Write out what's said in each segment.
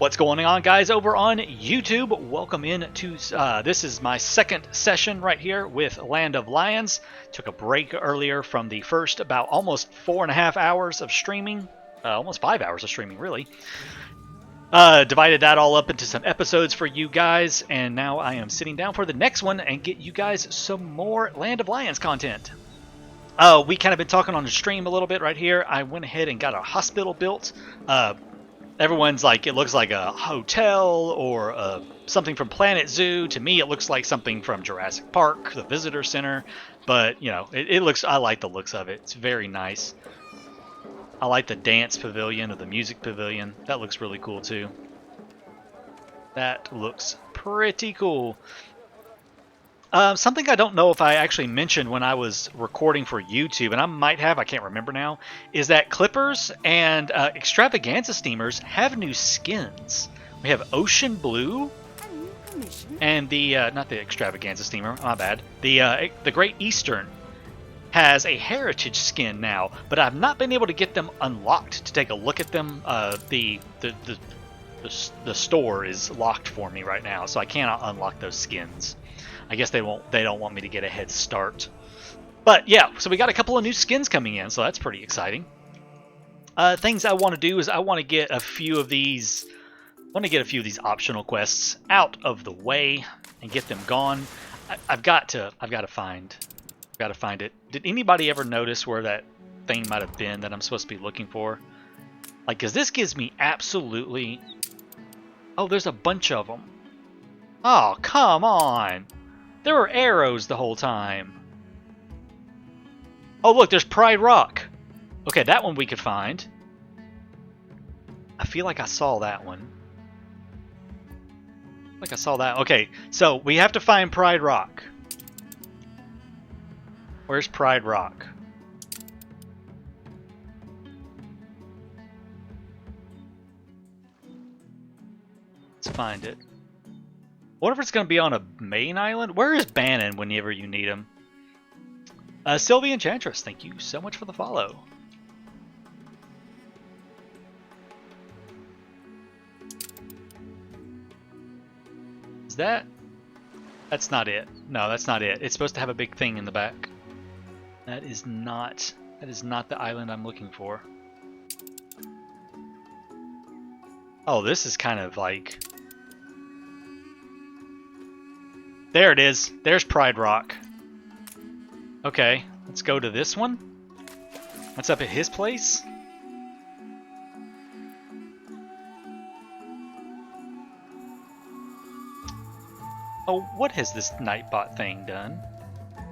What's going on, guys, over on YouTube? Welcome in to this is my second session right here with Land of Lions. Took a break earlier from the first about almost 4.5 hours of streaming, almost 5 hours of streaming, really. Divided that all up into some episodes for you guys, and now I am sitting down for the next one and get you guys some more Land of Lions content. We kind of been talking on the stream a little bit right here. I went ahead and got a hospital built. Everyone's like, it looks like a hotel or something from Planet Zoo. To me, it looks like something from Jurassic Park, the visitor center. But, you know, it looks, I like the looks of it. It's very nice. I like the dance pavilion or the music pavilion. That looks really cool, too. That looks pretty cool. Something I don't know if I actually mentioned when I was recording for YouTube, and I might have, I can't remember now, is that Clippers and Extravaganza steamers have new skins. We have Ocean Blue and the, not the Extravaganza steamer, my bad, the Great Eastern has a heritage skin now, but I've not been able to get them unlocked to take a look at them. The store is locked for me right now, so I cannot unlock those skins. I guess they don't want me to get a head start. But yeah, so we got a couple of new skins coming in, so that's pretty exciting. Things I want to do is I want to get a few of these optional quests out of the way and get them gone. I've got to find it. Did anybody ever notice where that thing might have been that I'm supposed to be looking for? Like, cause this gives me absolutely. Oh, there's a bunch of them. Oh, come on. There were arrows the whole time. Oh, look, there's Pride Rock. Okay, that one we could find. I feel like I saw that one. Okay, so we have to find Pride Rock. Where's Pride Rock? Let's find it. I wonder if it's going to be on a main island. Where is Bannon whenever you need him? Sylvie Enchantress, thank you so much for the follow. Is that? That's not it. No, that's not it. It's supposed to have a big thing in the back. That is not the island I'm looking for. Oh, this is kind of like... There it is. There's Pride Rock. Okay, let's go to this one. What's up at his place? Oh, what has this Nightbot thing done?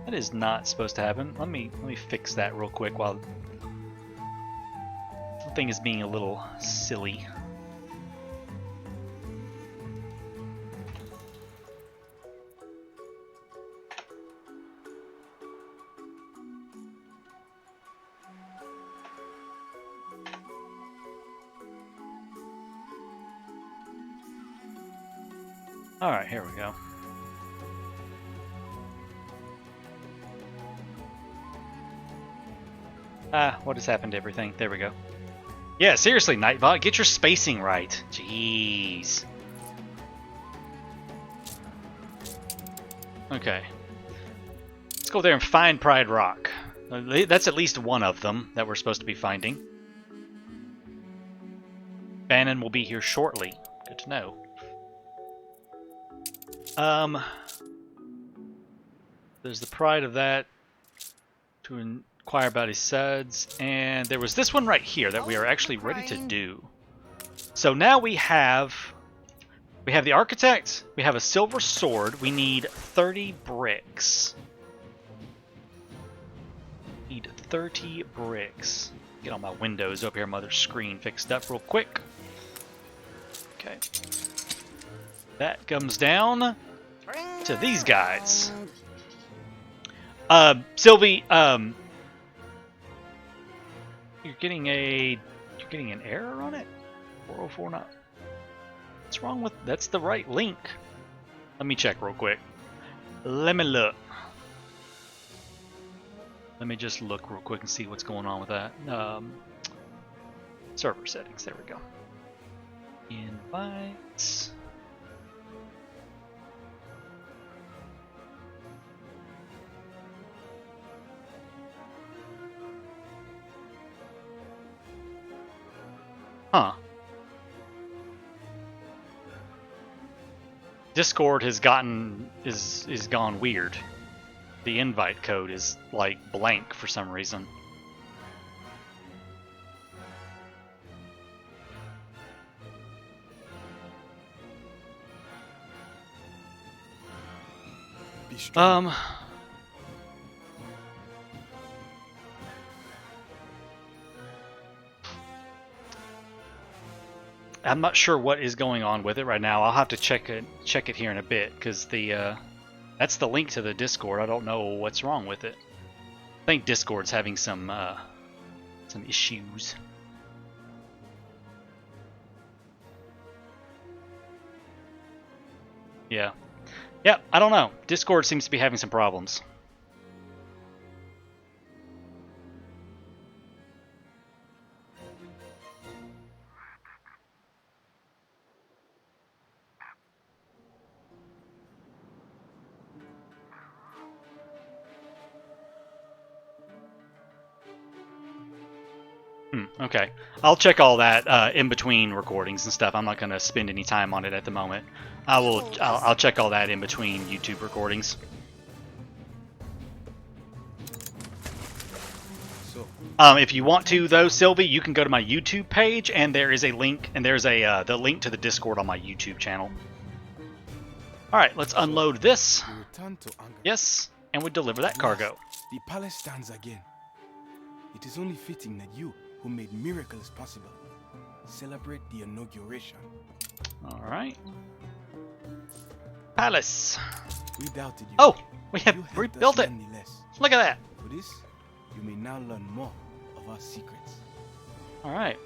That is not supposed to happen. Let me fix that real quick while the thing is being a little silly. Alright, here we go. What has happened to everything? There we go. Yeah, seriously, Nightbot, get your spacing right. Jeez. Okay. Let's go there and find Pride Rock. That's at least one of them that we're supposed to be finding. Bannon will be here shortly. Good to know. There's the pride of that to inquire about his suds, and there was this one right here that we are actually ready to do. So now we have the architect, we have a silver sword, we need 30 bricks. Need 30 bricks. Get all my windows up here, mother screen fixed up real quick. Okay. That comes down to these guys. Sylvie, you're getting an error on it? 4049. What's wrong with that's the right link? Let me check real quick. Let me look. Let me just look real quick and see what's going on with that. Server settings, there we go. Invites. Huh. Discord has gotten is gone weird. The invite code is like blank for some reason. I'm not sure what is going on with it right now. I'll have to check it here in a bit, because that's the link to the Discord. I don't know what's wrong with it. I think Discord's having some issues. Yeah. Yeah, I don't know. Discord seems to be having some problems. Okay. I'll check all that in between recordings and stuff. I'm not going to spend any time on it at the moment. I'll check all that in between YouTube recordings. If you want to, though, Sylvie, you can go to my YouTube page, and there is a link, and there's the link to the Discord on my YouTube channel. All right, let's unload this. Yes, and we deliver that cargo. The palace stands again. It is only fitting that you, who made miracles possible, celebrate the inauguration. All right. Palace. We doubted you. Oh, we have rebuilt it. Look at that. For this, you may now learn more of our secrets. All right.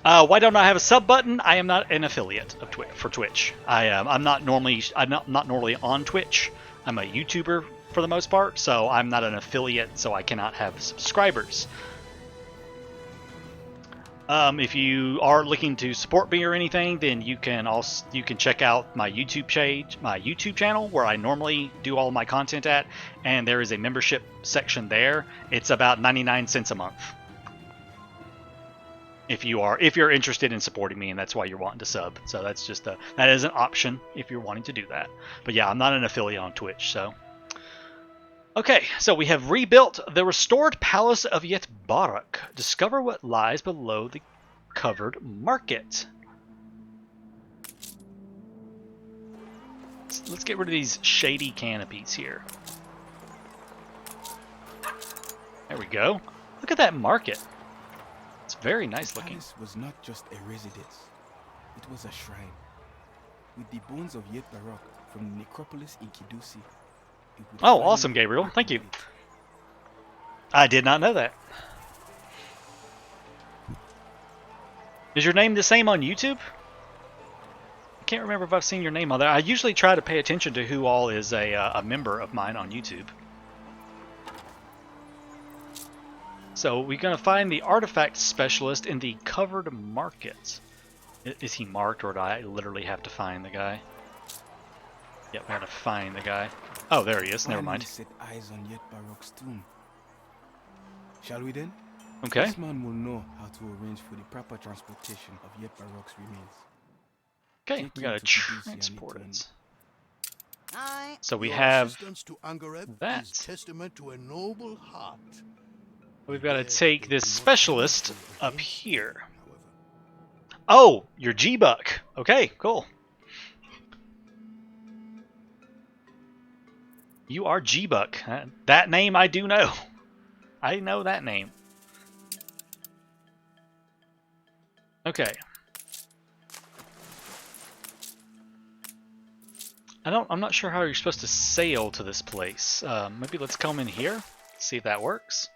Why don't I have a sub button? I am not an affiliate of for Twitch. I'm not normally on Twitch. I'm a YouTuber for the most part, so I'm not an affiliate, so I cannot have subscribers. If you are looking to support me or anything, then you can check out my YouTube channel, where I normally do all my content at, and there is a membership section there. It's about 99 cents a month. If you're interested in supporting me, and that's why you're wanting to sub. So that's just that is an option if you're wanting to do that. But yeah, I'm not an affiliate on Twitch, so. Okay, so we have rebuilt the restored palace of Yetbarak. Discover what lies below the covered market. Let's get rid of these shady canopies here. There we go. Look at that market. It's very nice looking. The palace was not just a residence. It was a shrine. With the bones of Yetbarak from the necropolis in Kidusi. Oh, awesome, Gabriel. Thank you. I did not know that. Is your name the same on YouTube? I can't remember if I've seen your name on there. I usually try to pay attention to who all is a member of mine on YouTube. So we're going to find the artifact specialist in the covered market. Is he marked, or do I literally have to find the guy? Yep, I gotta find the guy. Oh, there he is. Never mind. Set eyes on Yetbarak's tomb. Shall we then? Okay. This man will know how to arrange for the proper transportation of Yetbarak's remains. Okay, we gotta transport it. So we have that. Testament to a noble heart. We've got to take this specialist up here. Oh, you're G-Buck. Okay, cool. You are G-Buck. That name I do know. I know that name. Okay. I'm not sure how you're supposed to sail to this place. Maybe let's come in here, see if that works.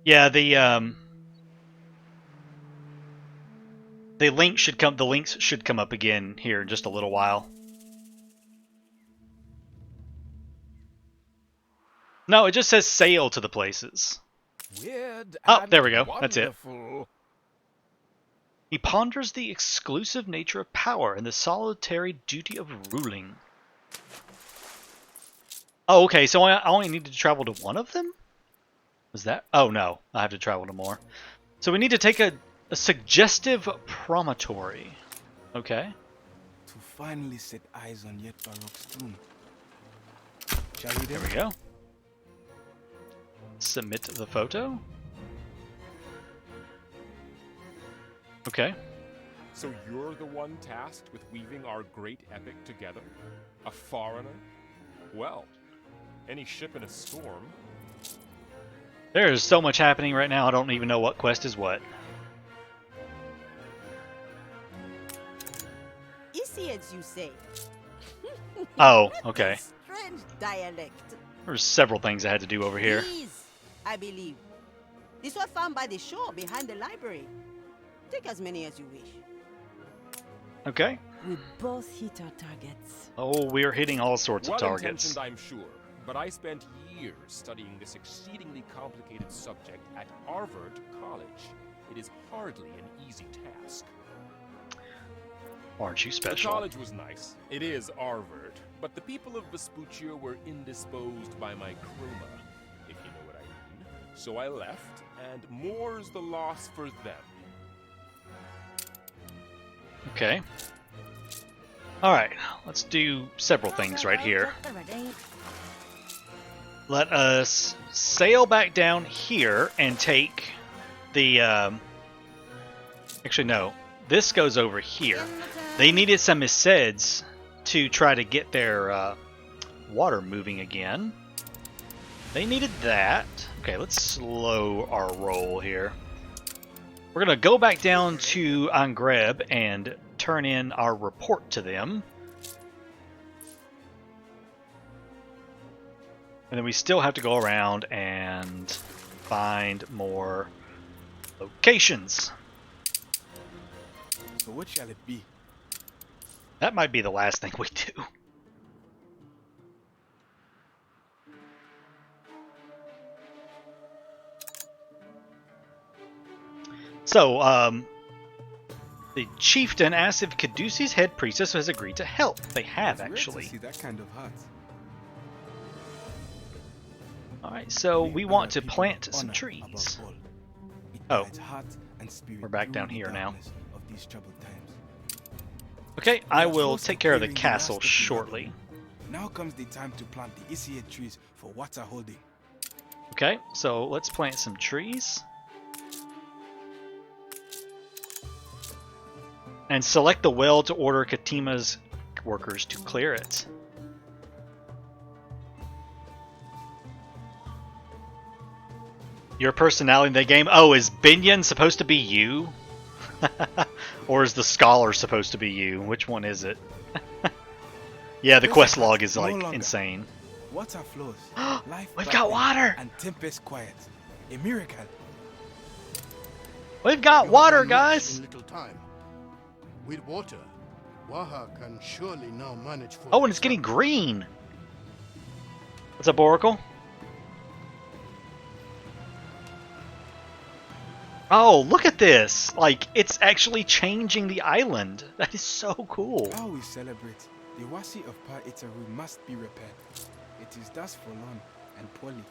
Yeah, the links should come up again here in just a little while. No, it just says sail to the places. Weird Oh, and there we go. That's it. wonderful. He ponders the exclusive nature of power and the solitary duty of ruling. Oh, okay, so I only need to travel to one of them? Was that? Oh, no. I have to travel to more. So we need to take a suggestive promontory. Okay. To finally set eyes on Yet Baroque's tomb. Shall we There then? we go. Submit the photo. Okay. So you're the one tasked with weaving our great epic together? A foreigner? Well, any ship in a storm. There is so much happening right now, I don't even know what quest is what. Easy as you say. Oh, okay. Strange dialect. There's several things I had to do over here. These, I believe. This was found by the shore behind the library. Take as many as you wish. Okay. We both hit our targets. Oh, we're hitting all sorts of Well targets. intentioned, I'm sure, but I spent years studying this exceedingly complicated subject at Harvard College. It is hardly an easy task. Aren't you The special? college was nice. It is Harvard, but the people of Vespuccia were indisposed by my chroma, if you know what I mean. So I left, and more's the loss for them. Okay. Alright, let's do several things right here. Let us sail back down here and take the... Actually, no. This goes over here. They needed some Iseds to try to get their water moving again. They needed that. Okay, let's slow our roll here. We're going to go back down to Angreb and turn in our report to them. And then we still have to go around and find more locations. So what shall it be? That might be the last thing we do. So, the chieftain asked if Kidusi's head priestess has agreed to help. They have, It's rare actually. to see that kind of heart. Alright, so we are want a to people plant of some honor trees. above all. It Oh. guides heart and spirit We're back through down the here now. darkness of these troubled times. Okay, I are will close to take care of the clearing the castle last of the shortly. Now comes the time to plant the Isiate trees for water holding. Okay, so let's plant some trees. And select the well to order Katima's workers to clear it. Your personality in the game? Oh, is Binyan supposed to be you? Or is the scholar supposed to be you? Which one is it? Yeah, the There's quest a log path is no like longer. insane. Water flows. Life We've back got in, water! And tempest quiet. A miracle. We've got You have water, done much guys! in little time. With water, Waha can surely now manage for Oh, and it's getting green! What's up, Oracle? Oh, look at this! Like, it's actually changing the island. That is so cool. How we celebrate. The Wasi of Pa Itaru must be repaired. It is thus forlorn and poorly.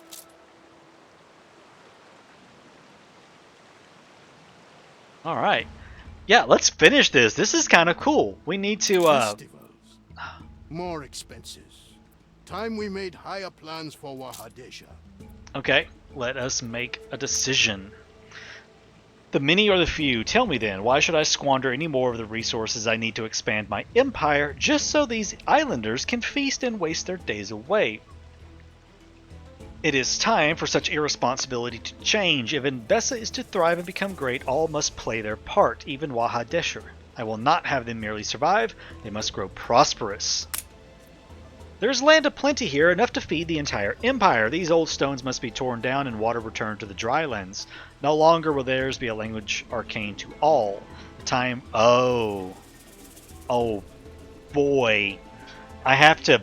Alright. Yeah, let's finish this. This is kind of cool. We need to, festivals, more expenses. Time we made higher plans for Wahadesha. Okay, let us make a decision. The many or the few? Tell me then, why should I squander any more of the resources I need to expand my empire just so these islanders can feast and waste their days away? It is time for such irresponsibility to change. If Embezza is to thrive and become great, all must play their part, even Wahadesher. I will not have them merely survive, they must grow prosperous. There is land aplenty here, enough to feed the entire empire. These old stones must be torn down and water returned to the dry lands. No longer will theirs be a language arcane to all. Time... Oh, boy. I have to...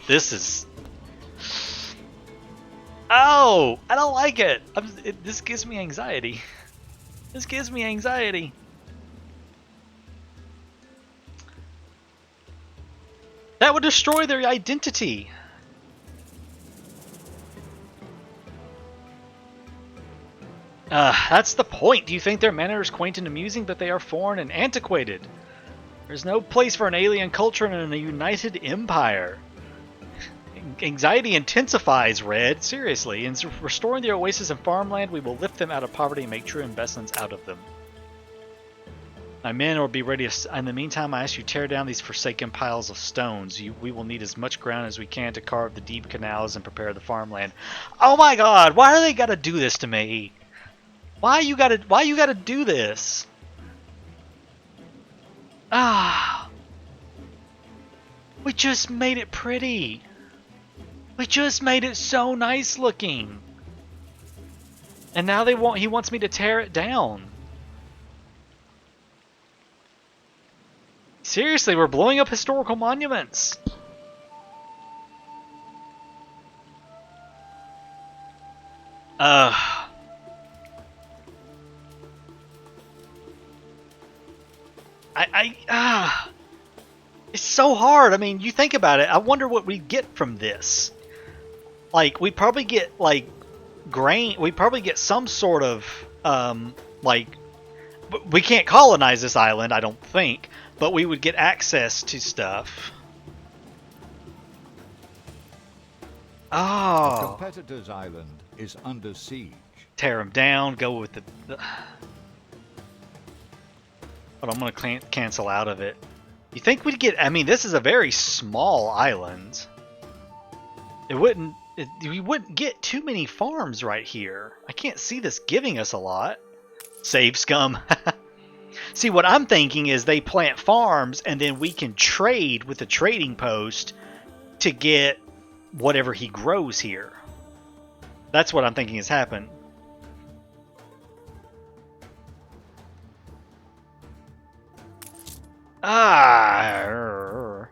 This is... Oh, I don't like it. This gives me anxiety. This gives me anxiety. That would destroy their identity. That's the point. Do you think their manner is quaint and amusing, but they are foreign and antiquated? There's no place for an alien culture in a united empire. Anxiety intensifies, Red. Seriously. In restoring their oasis and farmland, we will lift them out of poverty and make true investments out of them. My men will be ready. In the meantime, I ask you tear down these forsaken piles of stones. We will need as much ground as we can to carve the deep canals and prepare the farmland. Oh my God! Why do they gotta do this to me? Why you gotta do this? Ah! We just made it pretty. We just made it so nice looking. And now he wants me to tear it down. Seriously, we're blowing up historical monuments. It's so hard. I mean, you think about it. I wonder what we get from this. Like, we probably get, like, grain. We probably get some sort of, like, we can't colonize this island, I don't think, but we would get access to stuff. Oh. The competitor's island is under siege. Tear them down, go with the... But I'm going to cancel out of it. You think we'd get... I mean, this is a very small island. It wouldn't... we wouldn't get too many farms right here. I can't see this giving us a lot. Save scum. See, what I'm thinking is they plant farms and then we can trade with the trading post to get whatever he grows here. That's what I'm thinking has happened. Ah.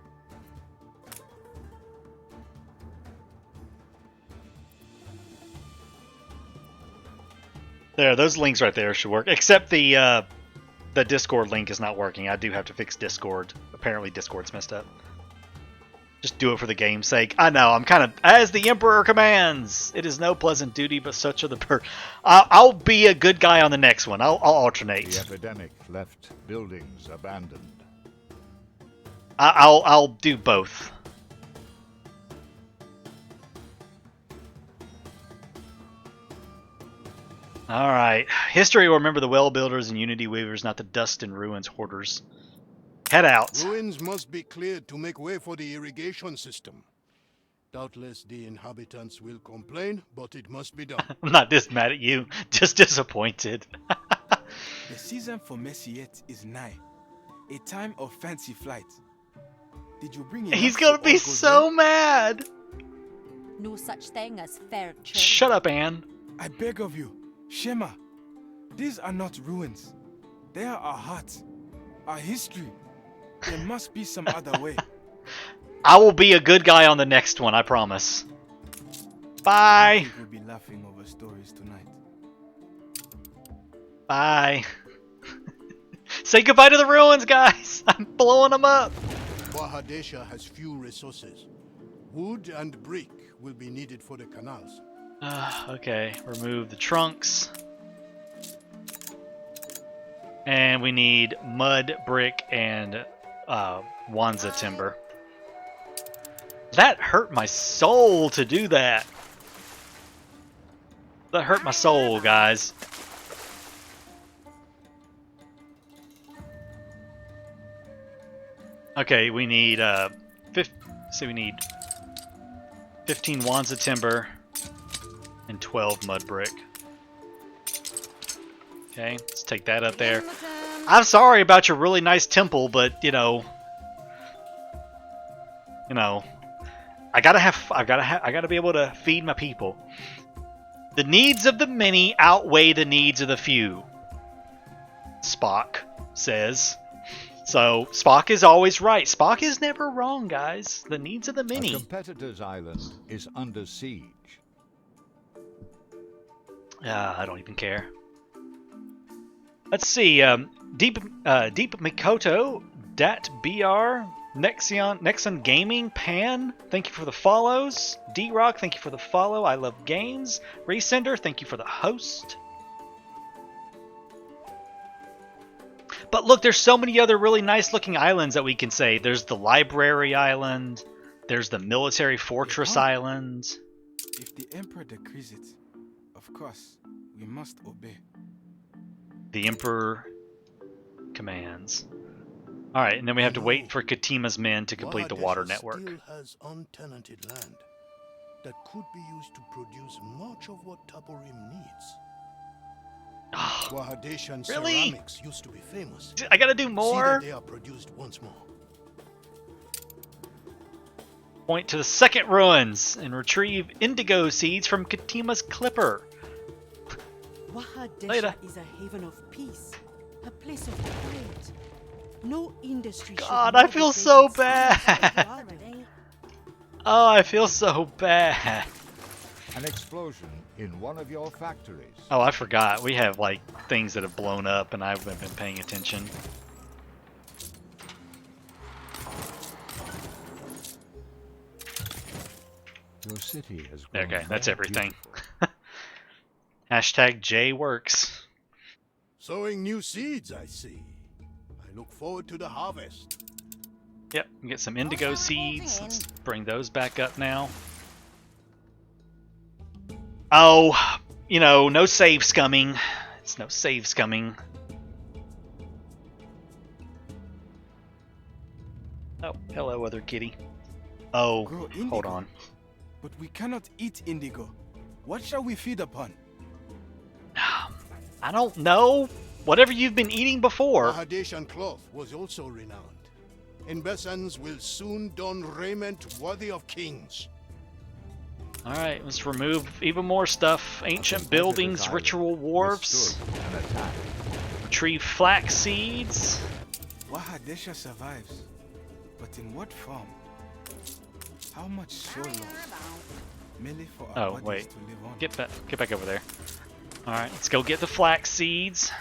There, those links right there should work. Except the Discord link is not working. I do have to fix Discord. Apparently Discord's messed up. Just do it for the game's sake. I know, I'm kind of... As the Emperor commands! It is no pleasant duty, but such are the... I'll be a good guy on the next one. I'll alternate. The epidemic left buildings abandoned. I'll do both. Alright. History will remember the well builders and unity weavers, not the dust and ruins hoarders. Head out. Ruins must be cleared to make way for the irrigation system. Doubtless the inhabitants will complain, but it must be done. I'm not this mad at you, just disappointed. The season for Messiette is nigh. A time of fancy flight. Did you bring it? He's gonna be so mad. No such thing as fair trade. Shut up, Anne. I beg of you, Shema. These are not ruins. They are our hearts, our history. There must be some other way. I will be a good guy on the next one, I promise. Bye. We'll be laughing over stories tonight. Bye. Say goodbye to the ruins, guys. I'm blowing them up. Bahadesha has few resources. Wood and brick will be needed for the canals. Okay, remove the trunks. And we need mud, brick, and Wanza timber. That hurt my soul to do that. That hurt my soul, guys. Okay, we need we need 15 Wanza timber and 12 mud brick. Okay, let's take that up there. I'm sorry about your really nice temple, but you know, I gotta be able to feed my people. The needs of the many outweigh the needs of the few, Spock says. So Spock is always right. Spock is never wrong, guys. The needs of the many. The competitor's island is under siege. I don't even care. Let's see. Deep Mikoto, Dat BR, Nexon Gaming, Pan, thank you for the follows. D-Rock, thank you for the follow. I love games. Resender, thank you for the host. But look, there's so many other really nice looking islands that we can say. There's the Library Island. There's the Military Fortress Island. If the Emperor decrees it, of course, we must obey. The Emperor commands. Alright, and then we have to wait for Katima's men to complete the water network. Still has untenanted land that could be used to produce much of what Taborim needs. Wahadeshan Really? ceramics used to be famous. I gotta do See more? that they are produced once more. Point to the second ruins and retrieve indigo seeds from Katima's clipper. Later. Wahadesha is a haven of peace, a place of quiet. No industry. God, I feel so bad. Oh, I feel so bad. An explosion in one of your factories. Oh, I forgot. We have, like, things that have blown up and I haven't been paying attention. Your city has grown Okay, that's very everything. beautiful. Hashtag J works. Sowing new seeds, I see. I look forward to the harvest. Yep, get some indigo seeds. Let's bring those back up now. Oh, you know, no save scumming. It's no save scumming. Oh, hello, other kitty. Oh, Grow indigo. hold on. But we cannot eat indigo. What shall we feed upon? I don't know. Whatever you've been eating before. Wahadeshan cloth was also renowned. Embezans will soon don raiment worthy of kings. Alright, let's remove even more stuff. Ancient buildings, ritual wharfs. Withstood an attack. Retrieve flax seeds. Wahadesha survives. But in what form? How much soul loss? Merely for our Oh, bodies wait. to live on. Get back over there. Alright, let's go get the flax seeds.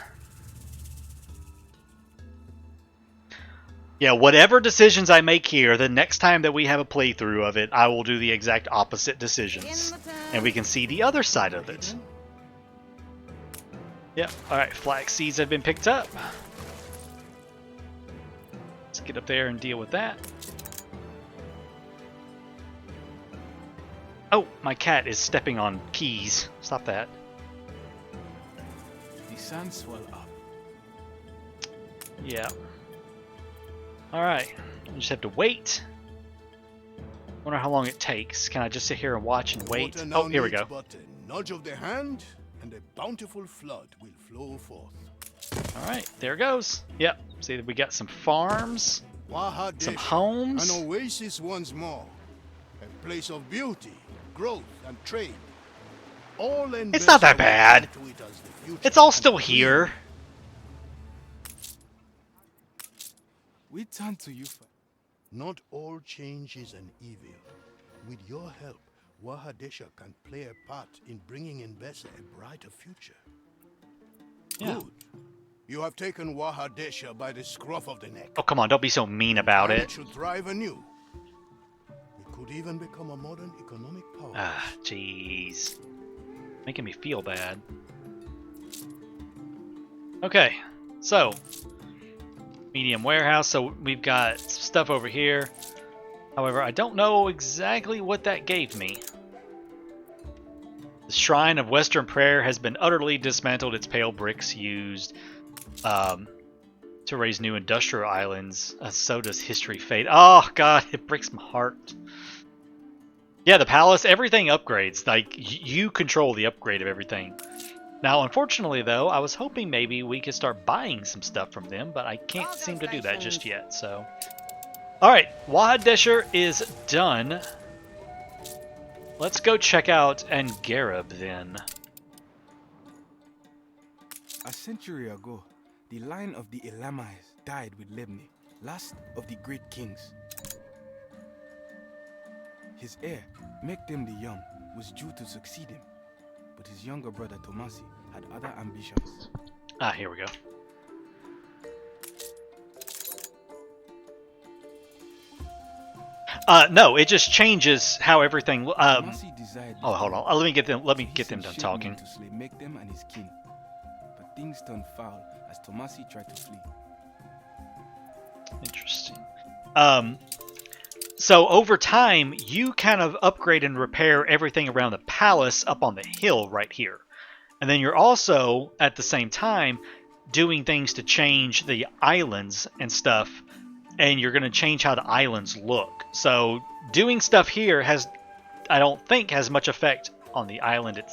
Yeah, whatever decisions I make here, the next time that we have a playthrough of it, I will do the exact opposite decisions. And we can see the other side of it. Yep, alright, flax seeds have been picked up. Let's get up there and deal with that. Oh, my cat is stepping on keys. Stop that. The sand swell up. Yeah. Alright. We just have to wait. Wonder how long it takes. Can I just sit here and watch and wait? Water Oh, now here we needs go. but a nudge of the hand, and a bountiful flood will flow forth. Alright, there it goes. Yep. See that we got some farms, some Wahadesha, homes. an oasis once more. A place of beauty, growth, and trade. All It's not that Embezza bad. will come to it as the future It's all and still the here. We turn to you for... Not all change is an evil. With your help, Wahadesha can play a part in bringing Embezza a brighter future. Yeah. Good. You have taken Wahadesha by the scruff of the neck. Oh, come on. Don't be so mean about And it. should thrive anew. We could even become a modern economic power. Ah, jeez. Making me feel bad. Okay, so medium warehouse. So we've got stuff over here. However, I don't know exactly what that gave me. The Shrine of Western Prayer has been utterly dismantled. Its pale bricks used to raise new industrial islands. So does history fade. Oh god, it breaks my heart. Yeah, the palace, everything upgrades. Like, you control the upgrade of everything. Now, unfortunately, though, I was hoping maybe we could start buying some stuff from them, but I can't seem to do that just yet, so... Alright, Wahadesha is done. Let's go check out Angarab, then. A century ago, the line of the Elamites died with Lebni, last of the great kings. His heir, Mekdem the Young, was due to succeed him, but his his younger brother Tomasi had other ambitions. Ah, here we go. No, it just changes how everything. Tomasi desired Oh, hold on. Let me get them. Let me get them done He sent talking. men to slay make them and his kin. But things turned foul as Tomasi tried to flee. Interesting. So over time, you kind of upgrade and repair everything around the palace up on the hill right here. And then you're also, at the same time, doing things to change the islands and stuff. And you're going to change how the islands look. So doing stuff here I don't think has much effect on the island,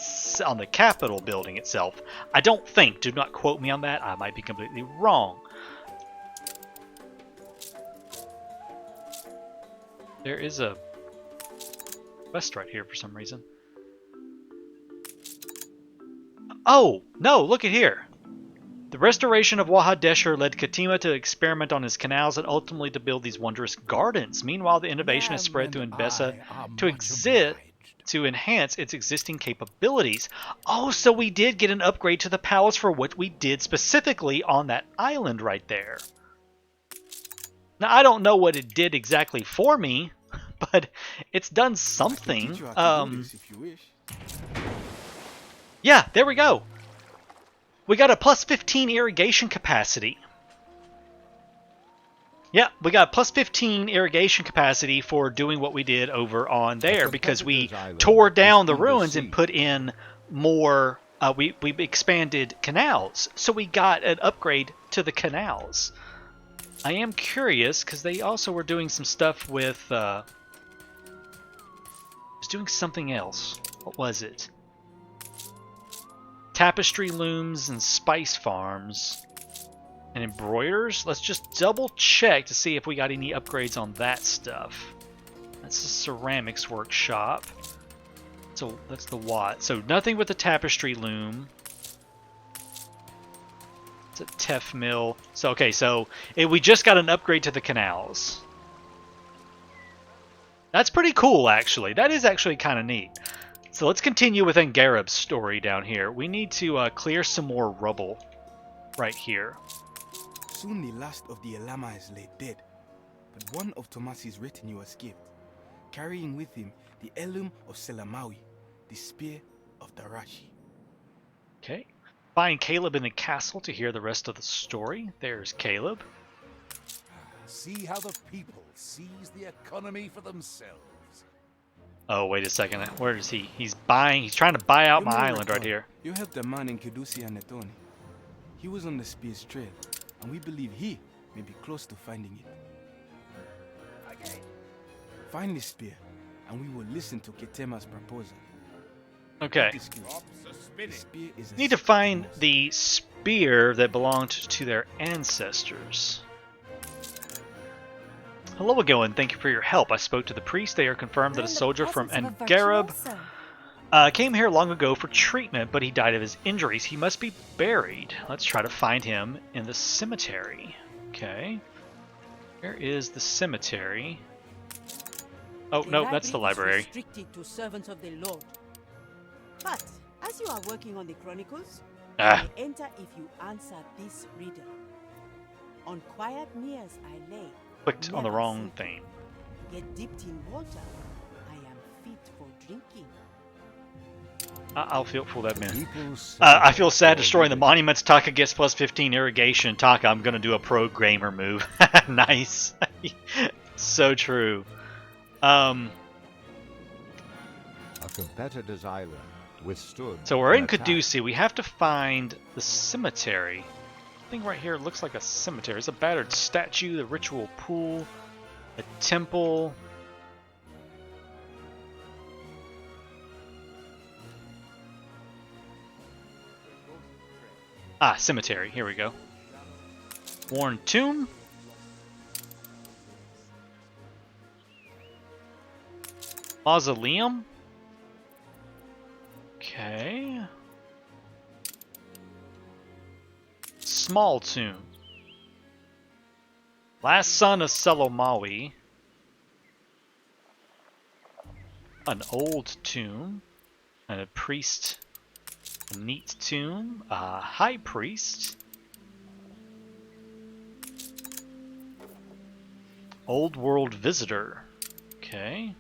on the Capitol building itself. I don't think. Do not quote me on that. I might be completely wrong. There is a quest right here for some reason. Oh, no, look at here. The restoration of Wahadeshur led Katima to experiment on his canals and ultimately to build these wondrous gardens. Meanwhile, the innovation has spread to Embezza to enhance its existing capabilities. Oh, so we did get an upgrade to the palace for what we did specifically on that island right there. Now, I don't know what it did exactly for me, but it's done something. Yeah, there we go. We got a plus 15 irrigation capacity. Yeah, we got plus 15 irrigation capacity for doing what we did over on there because we tore down the ruins and put in more, we expanded canals. So we got an upgrade to the canals. I am curious because they also were doing some stuff with, was doing something else. What was it? Tapestry looms and spice farms and embroiders. Let's just double check to see if we got any upgrades on that stuff. That's the ceramics workshop. So that's the Watt. So nothing with the tapestry loom. It's a Tef mill. So okay, so we just got an upgrade to the canals. That's pretty cool, actually. That is actually kind of neat. So let's continue with Angarab's story down here. We need to clear some more rubble right here. Soon the last of the Elamites lay dead, but one of Tomasi's retinue escaped, carrying with him the heirloom of Selamawi, the spear of Darashi. Okay. Find Caleb in the castle to hear the rest of the story. There's Caleb. See how the people seize the economy for themselves. Oh, wait a second. Where is he? He's trying to buy out my island right here. You helped a man in Kidusi and Anitoni. He was on the spear's trail, and we believe he may be close to finding it. Find the spear, and we will listen to Ketema's proposal. Okay. The spear is Need to find the spear that belonged to their ancestors. Hello again, thank you for your help. I spoke to the priest. They are confirmed that a soldier from Angarab came here long ago for treatment, but he died of his injuries. He must be buried. Let's try to find him in the cemetery. Okay. Where is the cemetery? Oh, no, that's the library. Restricted to servants of the Lord. But as you are working on the chronicles, you may enter if you answer this riddle. On quiet meres I lay. Clicked on the wrong thing. Get dipped in water. I am fit for drinking. I'll feel for that man. I feel sad destroying the monuments. Taka gets plus 15 irrigation. Taka, I'm gonna do a pro gamer move. Nice. So true. A competitor's island withstood. So we're in an attack. Kidusi. We have to find the cemetery. I think right here looks like a cemetery. It's a battered statue, the ritual pool, a temple. Ah, cemetery. Here we go. Worn tomb. Mausoleum. Okay. Small tomb. Last son of Selomawi. An old tomb. And a priest A neat tomb. High priest. Old world visitor. Okay.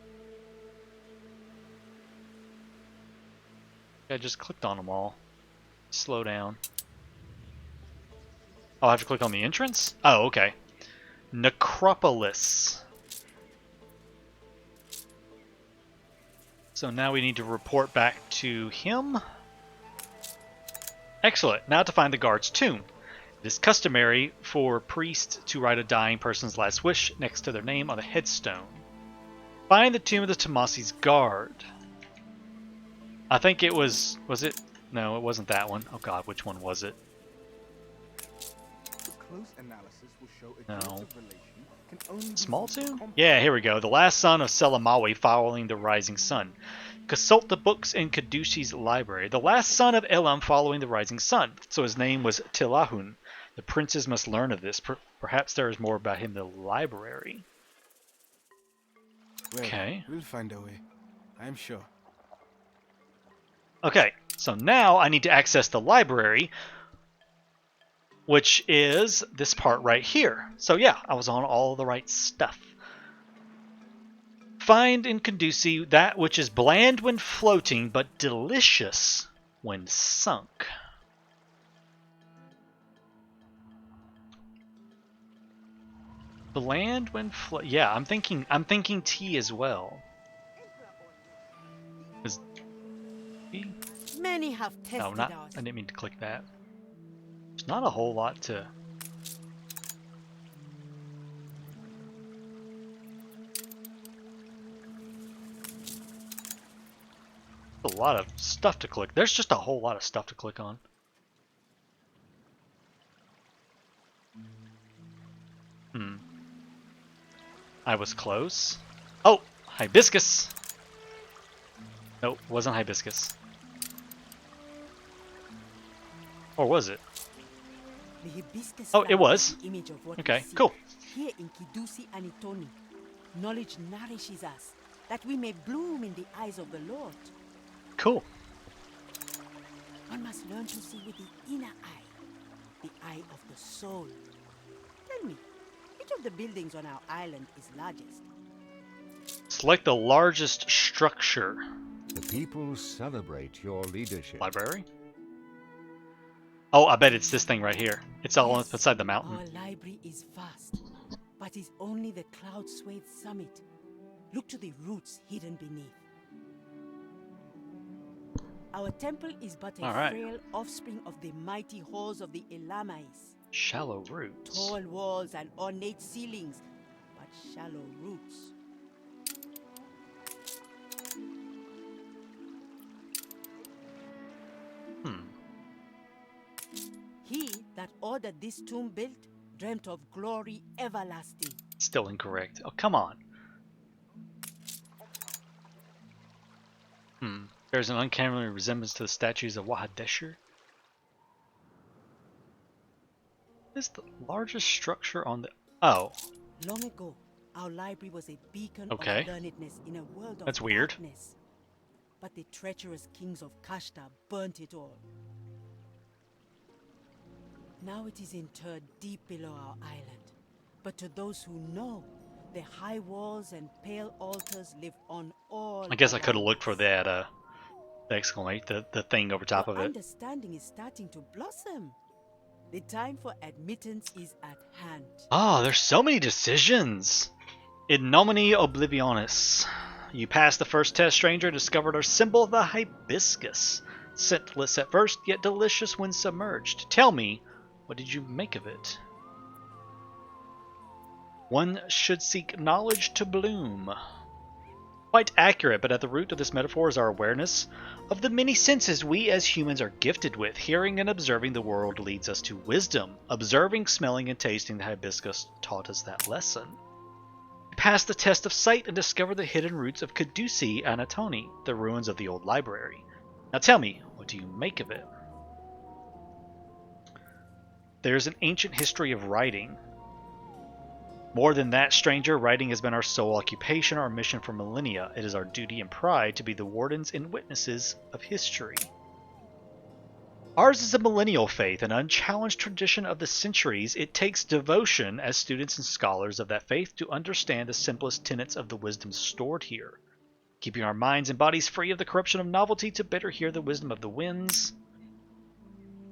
I just clicked on them all. Slow down. Oh, I have to click on the entrance? Oh, okay. Necropolis. So now we need to report back to him. Excellent. Now to find the guard's tomb. It is customary for priests to write a dying person's last wish next to their name on a headstone. Find the tomb of the Tomasi's guard. I think it was it? No, it wasn't that one. Oh god, which one was it? Close analysis will show a No. close relation can only be Small seen tomb? from- Yeah, here we go. The last son of Selamawi following the rising sun. Consult the books in Kidusi's library. The last son of Elam following the rising sun. So his name was Tilahun. The princes must learn of this. Perhaps there is more about him in the library. Well, Okay. we'll find a way. I'm sure. Okay, so now I need to access the library, which is this part right here. So yeah, I was on all the right stuff. Find in Kidusi that which is bland when floating, but delicious when sunk. Bland when yeah, I'm thinking tea as well. Is tea? Many have tested No, not. ours. I didn't mean to click that. There's not a whole lot to. A lot of stuff to click. There's just a whole lot of stuff to click on. I was close. Oh, hibiscus. Nope, wasn't hibiscus. Or was it? The hibiscus Oh, it flower was. is the image of what Okay, we see. cool. Here in Kidusi Anitoni, knowledge nourishes us, that we may bloom in the eyes of the Lord. Cool. One must learn to see with the inner eye, the eye of the soul. Tell me, which of the buildings on our island is largest? Select the largest structure. The people celebrate your leadership. Library? Oh, I bet it's this thing right here. It's all Yes, beside the mountain. Our library is vast, but is only the cloud-swathed summit. Look to the roots hidden beneath. Our temple is but a All right. frail offspring of the mighty halls of the Elamais. Shallow roots. Tall walls and ornate ceilings, but shallow roots. He that ordered this tomb built dreamt of glory everlasting. Still incorrect. Oh, come on. There's an uncanny resemblance to the statues of Wahadeshir. This is the largest structure on the... Oh, Long ago, our library was a beacon Okay. of learnedness in a world of That's weird. darkness. But the treacherous kings of Kashta burnt it all. Now it is interred deep below our island. But to those who know, the high walls and pale altars live on all. I guess I could have around looked for us. that, the exclamation, the thing over top Your of it. understanding is starting to blossom. The time for admittance is at hand. Oh, there's so many decisions. In nomine oblivionis. You passed the first test, stranger, and discovered our symbol, the hibiscus. Scentless at first, yet delicious when submerged. Tell me, what did you make of it? One should seek knowledge to bloom. Quite accurate, but at the root of this metaphor is our awareness of the many senses we as humans are gifted with. Hearing and observing the world leads us to wisdom. Observing, smelling, and tasting the hibiscus taught us that lesson. We passed the test of sight and discovered the hidden roots of Kidusi Anitoni, the ruins of the old library. Now tell me, what do you make of it? There's an ancient history of writing. More than that, stranger, writing has been our sole occupation, our mission for millennia. It is our duty and pride to be the wardens and witnesses of history. Ours is a millennial faith, an unchallenged tradition of the centuries. It takes devotion as students and scholars of that faith to understand the simplest tenets of the wisdom stored here, keeping our minds and bodies free of the corruption of novelty to better hear the wisdom of the winds.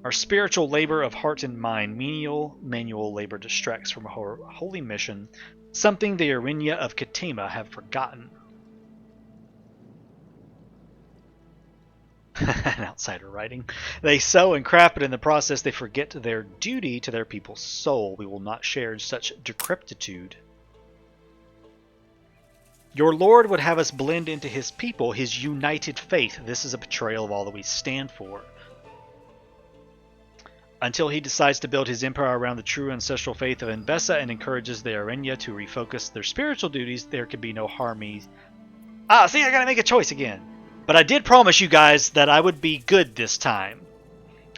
Our spiritual labor of heart and mind, menial manual labor distracts from our holy mission, something the Arinya of Katima have forgotten. An outsider writing. They sow and craft, but in the process they forget their duty to their people's soul. We will not share in such decrepitude. Your Lord would have us blend into his people, his united faith. This is a betrayal of all that we stand for. Until he decides to build his empire around the true ancestral faith of Embezza and encourages the Arinya to refocus their spiritual duties, there can be no harmony. See, I gotta make a choice again. But I did promise you guys that I would be good this time.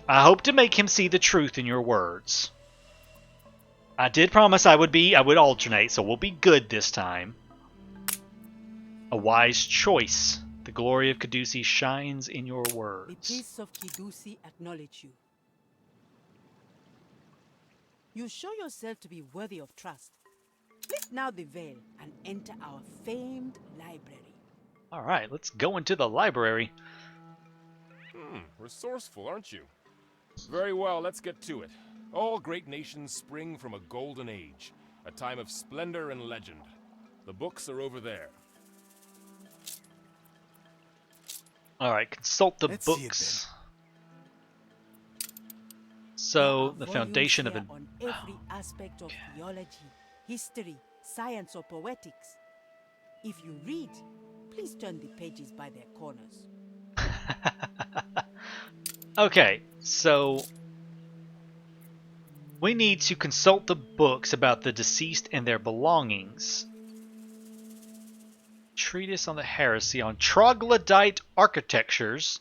I hope to make him see the truth in your words. I did promise I would alternate, so we'll be good this time. A wise choice. The glory of Kidusi shines in your words. The priests of Kidusi acknowledge you. You show yourself to be worthy of trust. Lift now the veil and enter our famed library. Alright, let's go into the library. Resourceful, aren't you? Very well, let's get to it. All great nations spring from a golden age, a time of splendor and legend. The books are over there. Alright, consult the Let's see it books. So, the There are Foundation of volumes here on every aspect of theology, history, science, or poetics. If you read, please turn the pages by their corners. Okay, so we need to consult the books about the deceased and their belongings. Treatise on the heresy, on Troglodyte Architectures,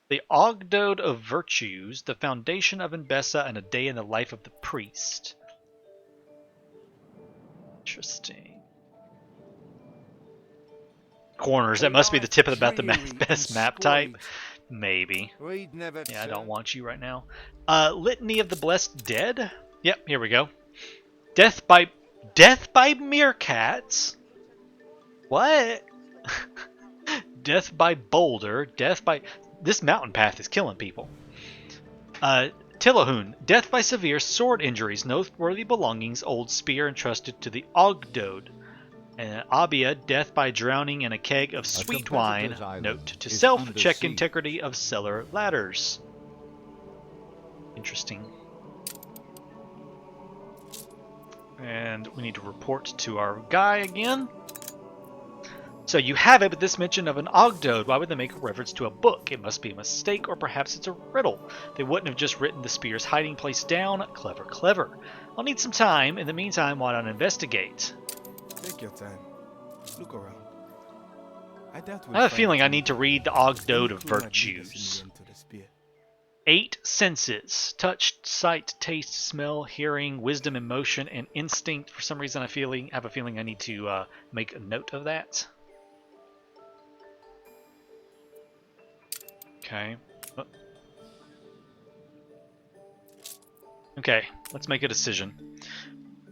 the Ogdode of Virtues, the Foundation of Embezza, and a day in the life of the priest. Interesting. Corners, that must be the tip about the best map type. Maybe. Yeah, I don't want you right now. Litany of the Blessed Dead? Yep, here we go. Death by meerkats? What? Death by boulder. This mountain path is killing people. Tillahun. Death by severe sword injuries. Noteworthy belongings. Old spear entrusted to the Ogdode. And Abia. Death by drowning in a keg of sweet wine. Note to self. Check integrity of cellar ladders. Interesting. And we need to report to our guy again. So you have it, but this mention of an Ogdode, why would they make a reference to a book? It must be a mistake, or perhaps it's a riddle. They wouldn't have just written the spear's hiding place down. Clever, clever. I'll need some time. In the meantime, why not investigate? Take your time. Look around. I have a feeling I need to read the Ogdode of Virtues. 8 senses: touch, sight, taste, smell, hearing, wisdom, emotion, and instinct. For some reason, I have a feeling I need to make a note of that. Okay. Okay, let's make a decision.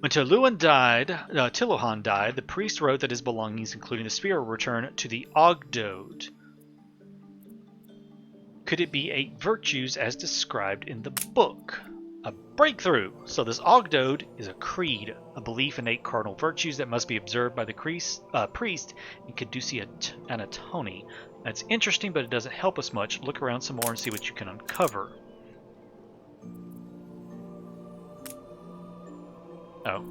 When Tillothan died, the priest wrote that his belongings, including the spear, were returned to the Ogdode. Could it be 8 virtues as described in the book? A breakthrough! So this Ogdode is a creed, a belief in 8 cardinal virtues that must be observed by the priest in Kidusi Anitoni. That's interesting, but it doesn't help us much. Look around some more and see what you can uncover. Oh.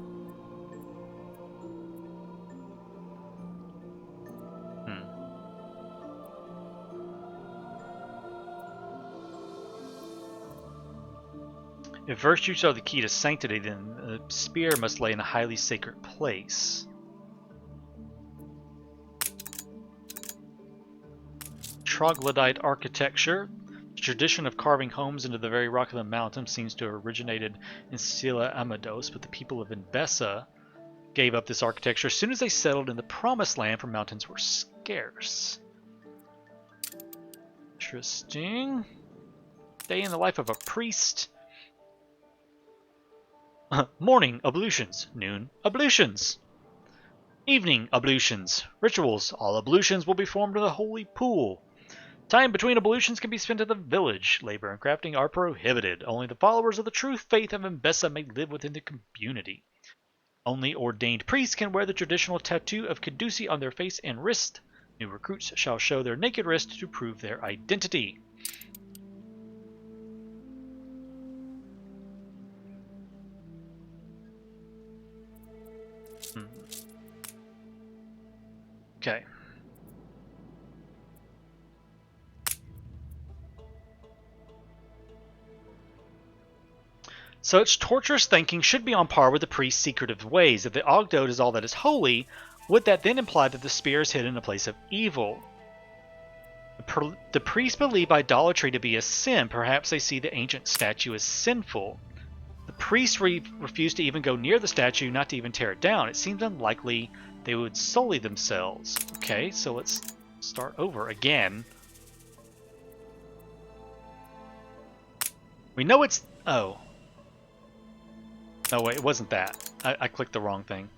If virtues are the key to sanctity, then the spear must lay in a highly sacred place. Troglodyte Architecture. The tradition of carving homes into the very rock of the mountain seems to have originated in Sila Amados, but the people of Embezza gave up this architecture as soon as they settled in the Promised Land, for mountains were scarce. Interesting. Day in the life of a priest. Morning ablutions. Noon ablutions. Evening ablutions. Rituals. All ablutions will be formed in the holy pool. Time between ablutions can be spent in the village. Labor and crafting are prohibited. Only the followers of the true faith of Embezza may live within the community. Only ordained priests can wear the traditional tattoo of Kidusi on their face and wrist. New recruits shall show their naked wrist to prove their identity. Okay. Such torturous thinking should be on par with the priest's secretive ways. If the Ogdode is all that is holy, would that then imply that the spear is hidden in a place of evil? The priests believe idolatry to be a sin. Perhaps they see the ancient statue as sinful. The priests refuse to even go near the statue, not to even tear it down. It seems unlikely they would sully themselves. Okay, so let's start over again. We know it's... Oh. Oh wait, it wasn't that. I clicked the wrong thing.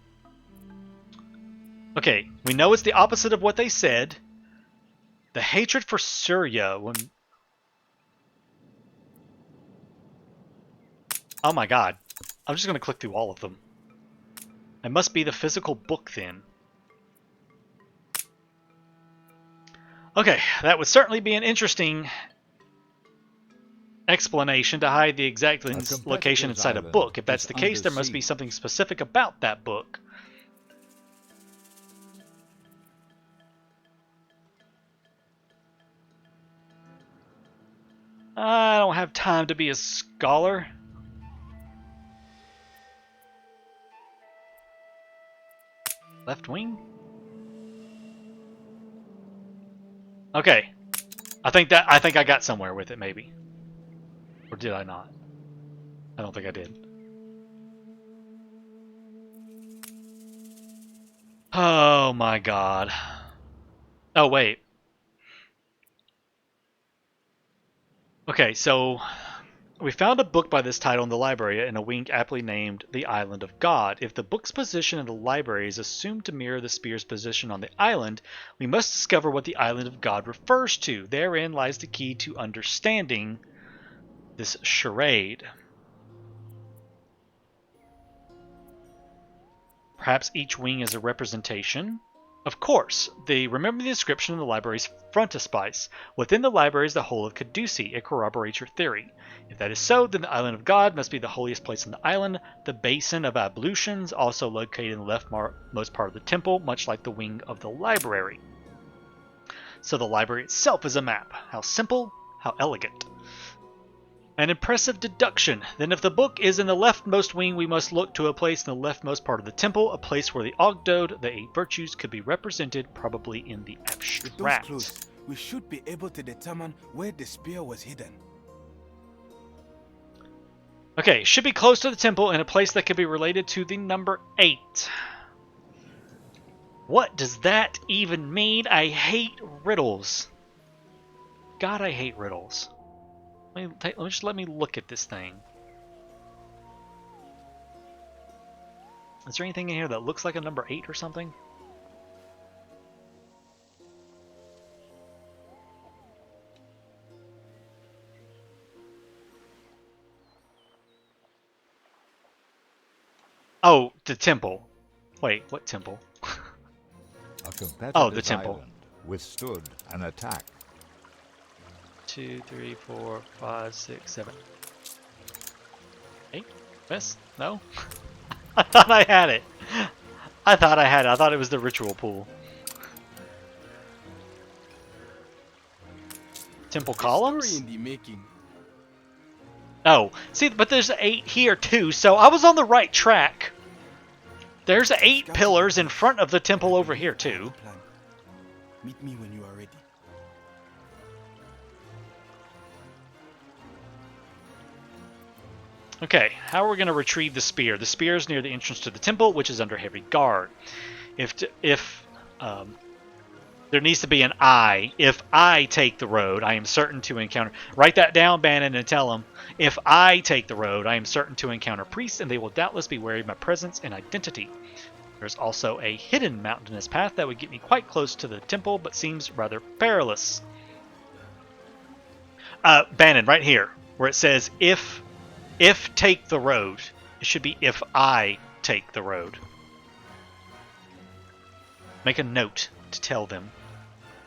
Okay, we know it's the opposite of what they said. The hatred for Surya when... Oh my god. I'm just going to click through all of them. It must be the physical book then. Okay, that would certainly be an interesting explanation to hide the exact location inside a book. If that's the case, there must be something specific about that book. I don't have time to be a scholar. Left wing? Okay. I think I got somewhere with it, maybe. Or did I not? I don't think I did. Oh my god. Oh wait. Okay, so we found a book by this title in the library in a wing aptly named The Island of God. If the book's position in the library is assumed to mirror the spear's position on the island, we must discover what the Island of God refers to. Therein lies the key to understanding this charade. Perhaps each wing is a representation. Of course, remember the inscription in the library's frontispice. Within the library is the whole of Kidusi. It corroborates your theory. If that is so, then the Island of God must be the holiest place on the island. The basin of ablutions, also located in the leftmost part of the temple, much like the wing of the library. So the library itself is a map. How simple, how elegant. An impressive deduction. Then if the book is in the leftmost wing, we must look to a place in the leftmost part of the temple, a place where the Ogdode, the 8 virtues, could be represented, probably in the abstract. With those clues, we should be able to determine where the spear was hidden. Okay, should be close to the temple in a place that could be related to the number 8. What does that even mean? I hate riddles. God, I hate riddles. Let me look at this thing. Is there anything in here that looks like a number 8 or something? Oh, the temple. Wait, what temple? Oh, the temple. Withstood an attack. 2, 3, 4, 5, 6, 7, 8? Yes? No? I thought I had it. I thought it was the ritual pool. Temple columns? Story in the making. Oh, see, but there's 8 here too, so I was on the right track. There's 8 pillars in front of the temple over here too. Meet me when you are ready. Okay, how are we going to retrieve the spear? The spear is near the entrance to the temple, which is under heavy guard. There needs to be an I. If I take the road, I am certain to encounter... Write that down, Bannon, and tell them. If I take the road, I am certain to encounter priests, and they will doubtless be wary of my presence and identity. There's also a hidden mountainous path that would get me quite close to the temple, but seems rather perilous. Bannon, right here, where it says, if take the road, it should be if I take the road. Make a note to tell them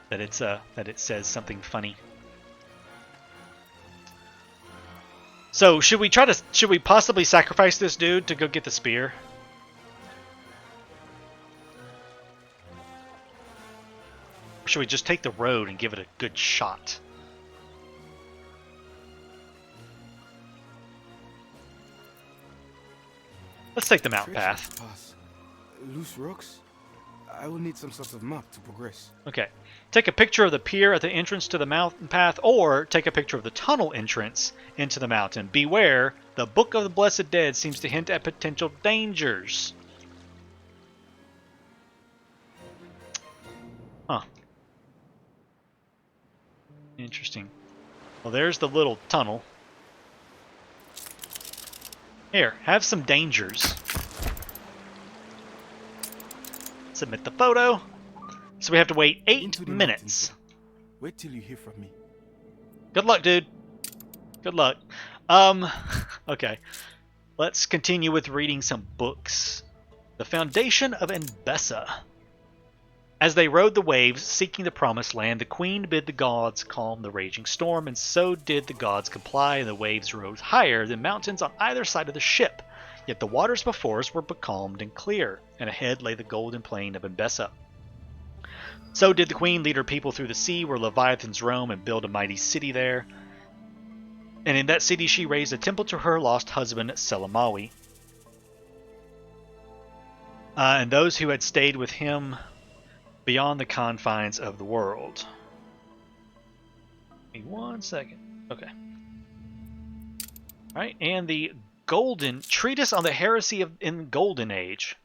that it says something funny. So should we possibly sacrifice this dude to go get the spear? Or should we just take the road and give it a good shot? Let's take the mountain path. Pass. Loose rocks? I will need some sort of map to progress. Okay. Take a picture of the pier at the entrance to the mountain path, or take a picture of the tunnel entrance into the mountain. Beware, the Book of the Blessed Dead seems to hint at potential dangers. Huh. Interesting. Well, there's the little tunnel. Here, have some dangers. Submit the photo. So we have to wait 8 minutes. Wait till you hear from me. Good luck, dude. Good luck. Okay. Let's continue with reading some books. The Foundation of Embezza. As they rode the waves, seeking the promised land, the queen bid the gods calm the raging storm, and so did the gods comply, and the waves rose higher than mountains on either side of the ship. Yet the waters before us were becalmed and clear, and ahead lay the golden plain of Embezza. So did the queen lead her people through the sea, where leviathans roam, and build a mighty city there. And in that city she raised a temple to her lost husband, Selamawi. And those who had stayed with him beyond the confines of the world. Give me 1 second. Okay. Alright, and the Golden Treatise on the Heresy in the Golden Age.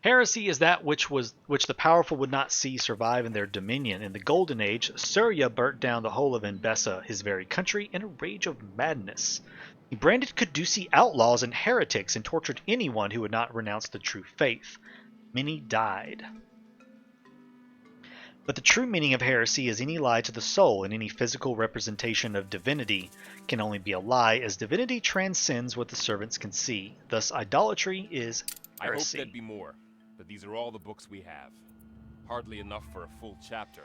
Heresy is that which the powerful would not see survive in their dominion. In the Golden Age, Surya burnt down the whole of Embezza, his very country, in a rage of madness. He branded Kidusi outlaws and heretics and tortured anyone who would not renounce the true faith. Many died. But the true meaning of heresy is any lie to the soul, and any physical representation of divinity can only be a lie, as divinity transcends what the servants can see. Thus, idolatry is heresy. I hope there'd be more, but these are all the books we have. Hardly enough for a full chapter.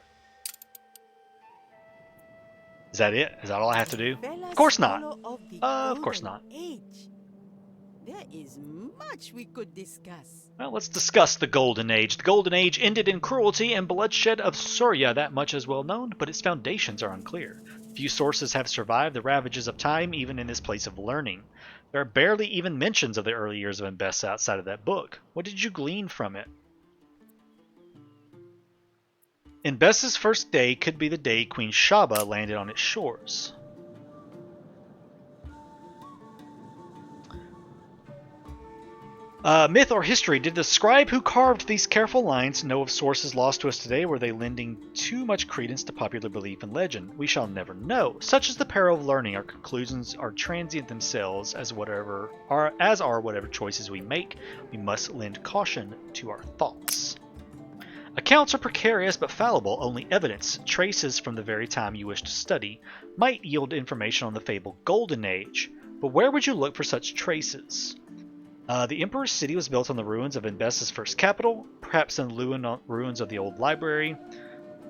Is that it? Is that all I have to do? Fellas Of course not. follow of the Of course golden not. age. There is much we could discuss. Well, let's discuss the Golden Age. The Golden Age ended in cruelty and bloodshed of Surya, that much is well known, but its foundations are unclear. Few sources have survived the ravages of time, even in this place of learning. There are barely even mentions of the early years of Embezza outside of that book. What did you glean from it? Embezza's first day could be the day Queen Shaba landed on its shores. Myth or history? Did the scribe who carved these careful lines know of sources lost to us today? Were they lending too much credence to popular belief and legend? We shall never know. Such is the peril of learning. Our conclusions are transient themselves, as are whatever choices we make. We must lend caution to our thoughts. Accounts are precarious but fallible. Only evidence, traces from the very time you wish to study, might yield information on the fabled Golden Age. But where would you look for such traces? The Emperor's city was built on the ruins of Embezza's first capital, perhaps in the ruins of the old library.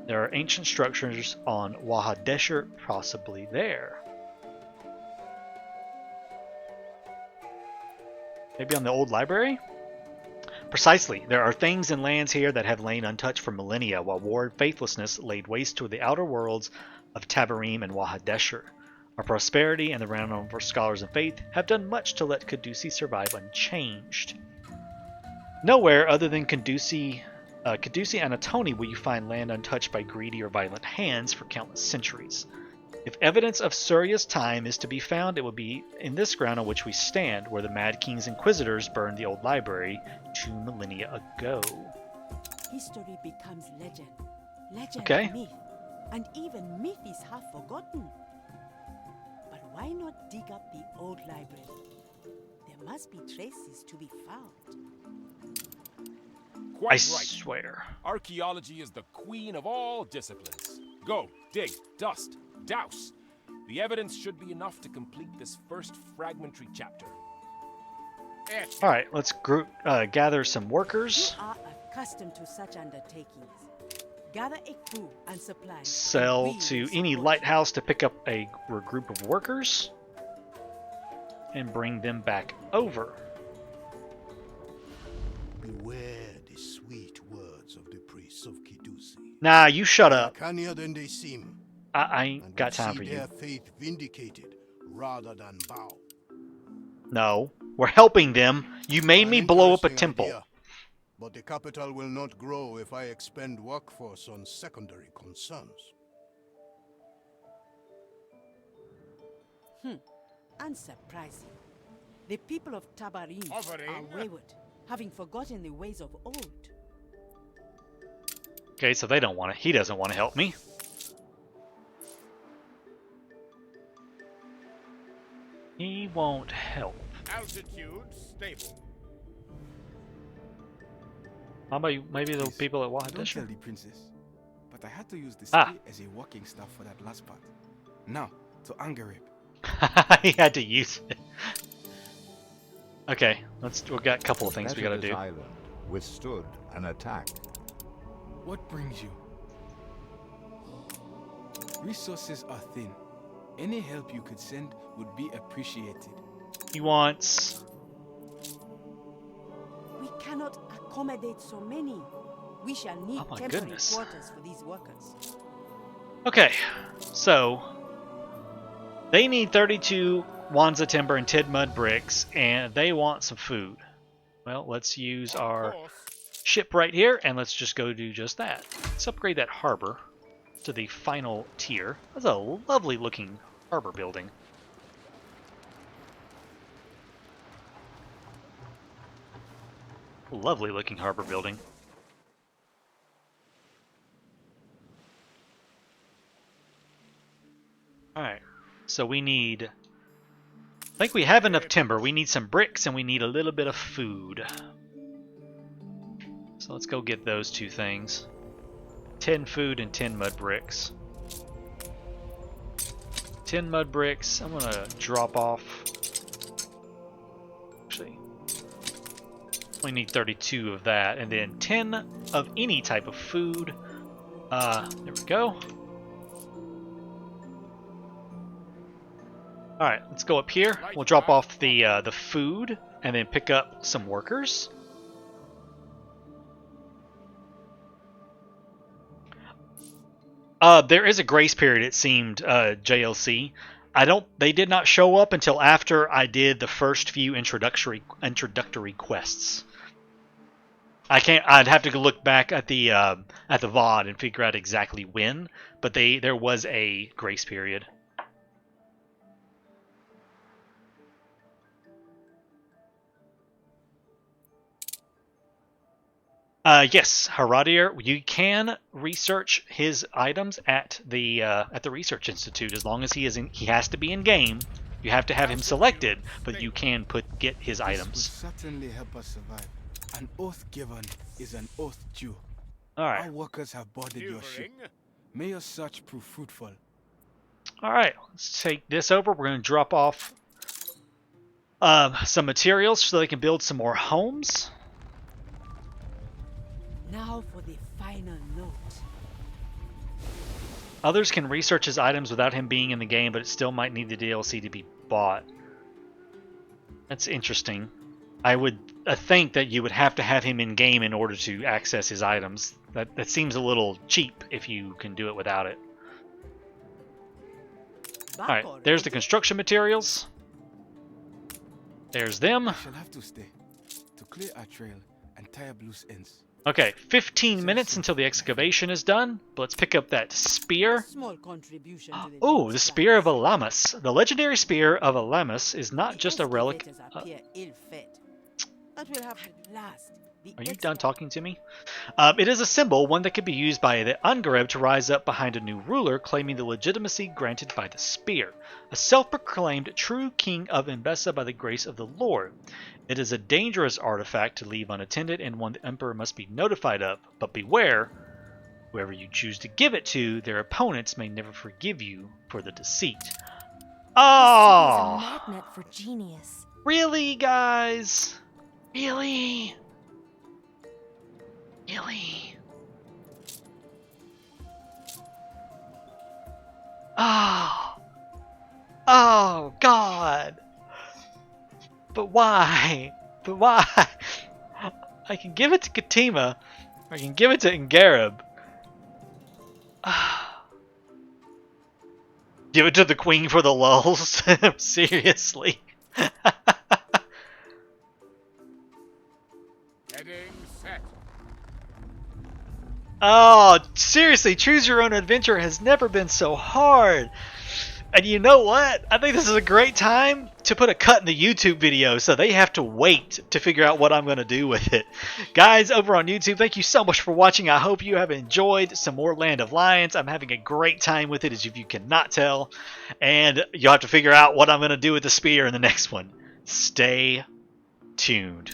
There are ancient structures on Wahadeshur, possibly there. Maybe on the old library? Precisely. There are things and lands here that have lain untouched for millennia, while war and faithlessness laid waste to the outer worlds of Tabarim and Wahadeshur. Our prosperity and the renown of our scholars and faith have done much to let Kidusi survive unchanged. Nowhere other than Kidusi Anitoni will you find land untouched by greedy or violent hands for countless centuries. If evidence of Surya's time is to be found, it will be in this ground on which we stand, where the Mad King's Inquisitors burned the old library 2 millennia ago. History becomes legend Legend, Okay. myth, and even myth is half forgotten. But why not dig up the old library? There must be traces to be found. Quite I right. swear. Archaeology is the queen of all disciplines. Go, dig, dust, douse. The evidence should be enough to complete this first fragmentary chapter. All right, let's gather some workers. You are accustomed to such undertakings. Gather a crew and supplies. Sell and we to will any support lighthouse to pick up a group of workers and bring them back over. Beware the sweet words of the priests of Kidusi. Nah, you shut They are up. cannier than they seem, I ain't and got would time see for you. their faith vindicated rather than bow. No, we're helping them. You made An me blow up a interesting temple. idea, but the capital will not grow if I expend workforce on secondary concerns. Unsurprising. The people of Tabarim Offering. are wayward, having forgotten the ways of old. Okay, so they don't want to. He doesn't want to help me. He won't help. Altitude stable. How about you? Maybe the Please, people at Don't tell Wahadesha? the princess. But I had to use the Ah. spear as a walking staff for that last part. Now, to Angarib. He had to use it. Okay, we've got a couple of things we gotta This do. island withstood an attack. What brings you? Resources are thin. Any help you could send would be appreciated. He wants... We cannot accommodate so many. We shall need Oh my temporary goodness. quarters for these workers. Okay, so... They need 32 Wanza timber and 10 mud bricks, and they want some food. Well, let's use our ship right here, and let's just go do just that. Let's upgrade that harbor to the final tier. That's a lovely looking harbor building. Lovely looking harbor building. Alright, so we need... I think we have enough timber. We need some bricks and we need a little bit of food. So let's go get those two things. 10 food and 10 mud bricks. 10 mud bricks. I'm gonna drop off. Actually, we need 32 of that, and then 10 of any type of food. There we go. All right, let's go up here. We'll drop off the food, and then pick up some workers. There is a grace period, it seemed, JLC. They did not show up until after I did the first few introductory quests. I'd have to look back at the VOD and figure out exactly when, but there was a grace period. Yes, Haradier, you can research his items at the Research Institute as long as he has to be in game. You have to have him selected, but you can get his This items. will certainly help us survive. An oath given is an oath due. All right, Our workers have boarded your ship. May your search prove fruitful. all right. Let's take this over. We're going to drop off some materials so they can build some more homes. Now for the final note. Others can research his items without him being in the game, but it still might need the DLC to be bought. That's interesting. I would think that you would have to have him in game in order to access his items. That seems a little cheap if you can do it without it. Back Alright, there's the already? construction materials. There's them. I shall have to stay to clear our trail and tie up loose ends. Okay, 15 minutes until the excavation is done. But let's pick up that spear. Small contribution to the Oh, day's the Spear of plans. Alamus. The legendary Spear of Alamus is not The just a relic. excavators appear ill-fed, but will have at last Are you done talking to me? It is a symbol, one that can be used by the Ungareb to rise up behind a new ruler, claiming the legitimacy granted by the spear. A self-proclaimed true king of Embezza by the grace of the Lord. It is a dangerous artifact to leave unattended and one the Emperor must be notified of, but beware, whoever you choose to give it to, their opponents may never forgive you for the deceit. Oh! This is a magnet for genius. Really, guys? Really? Really? Oh. Oh, God. But why? But why? I can give it to Katima. Or I can give it to Ungareb. Give it to the queen for the lulz. Seriously. Heading set. Oh, seriously, choose your own adventure has never been so hard. And you know what? I think this is a great time to put a cut in the YouTube video so they have to wait to figure out what I'm going to do with it. Guys, over on YouTube, thank you so much for watching. I hope you have enjoyed some more Land of Lions. I'm having a great time with it, as if you cannot tell. And you'll have to figure out what I'm going to do with the spear in the next one. Stay tuned.